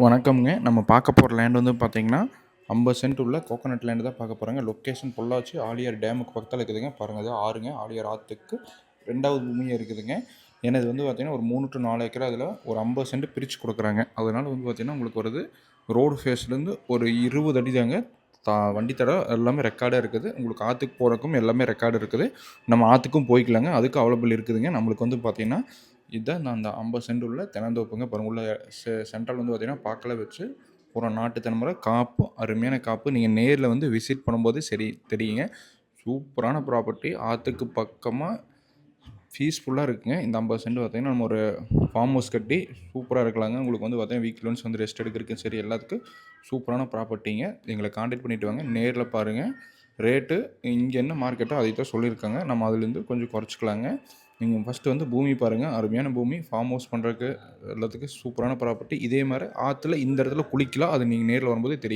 வணக்கம்ங்க. நம்ம பார்க்க போற லேண்ட் வந்து பார்த்தீங்கன்னா, 50 சென்ட் உள்ள கோகனட் லேண்ட் தான் பார்க்க போறோங்க. லொக்கேஷன் பொள்ளாச்சி ஆழியார் டேமுக்கு பக்கத்தில இருக்குதுங்க. பாருங்க அது ஆறுங்க. ஆழியார் ஆத்துக்கு 2வது பூமியா இருக்குதுங்க. ஏன்னா இது வந்து பார்த்தீங்கன்னா, ஒரு 3 டூ 4 ஏக்கரா அதில ஒரு 50 சென்ட் பிரிச்சு குடுக்குறாங்க. அதனால வந்து பார்த்தீங்கன்னா, உங்களுக்கு வருது ரோடு ஃபேஸ்லேருந்து ஒரு 20 அடி தாங்க. வண்டி தடம் எல்லாமே ரெக்கார்டா இருக்குது. உங்களுக்கு ஆத்துக்கு போறதுக்கும் எல்லாமே ரெக்கார்டு இருக்குது. நம்ம ஆத்துக்கும் போய்க்கலாங்க. அதுக்கும் அவைலபிள் இருக்குதுங்க. நம்மளுக்கு வந்து பார்த்தீங்கன்னா, இதுதான் நான் அந்த 50 சென்ட் உள்ள தென்னந்தோப்புங்க. பாருங்க உள்ள சென்ட்ரல் வந்து பார்த்தீங்கன்னா, பாக்கெல்லாம் வச்சு பூரா நாட்டு தென்னை மரம் காப்பு, அருமையான காப்பு. நீங்க நேர்ல வந்து விசிட் பண்ணும்போது சரி தெரியுங்க. சூப்பரான ப்ராப்பர்ட்டி. ஆத்துக்கு பக்கமா பீஸ்ஃபுல்லா இருக்குங்க. இந்த 50 சென்ட் பார்த்தீங்கன்னா, நம்ம ஒரு ஃபார்ம் ஹவுஸ் கட்டி சூப்பரா இருக்கலாங்க. உங்களுக்கு வந்து பார்த்தீங்கன்னா, வீக்லி ஒன்ஸ் வந்து ரெஸ்ட் எடுக்கிறதுக்கும் சரி எல்லாத்துக்கும் சூப்பரான ப்ராப்பர்ட்டிங்க. எங்கள கான்டாக்ட் பண்ணிட்டு வாங்க. நேர்ல பாருங்க. ரேட்டு இங்க என்ன மார்க்கெட்டோ அதை தான் சொல்லியிருக்காங்க. நம்ம அதுலேருந்து கொஞ்சம் குறைச்சிக்கலாங்க. நீங்க ஃபர்ஸ்ட்டு வந்து பூமி பாருங்க. அருமையான பூமி. ஃபார்ம் ஹவுஸ் பண்ணுறதுக்கு எல்லாத்துக்கும் சூப்பரான ப்ராப்பர்ட்டி. இதே மாரி ஆத்துல இந்த இடத்துல குளிக்கலாம். அது நீங்க நேர்ல வரும்போதே தெரியும்.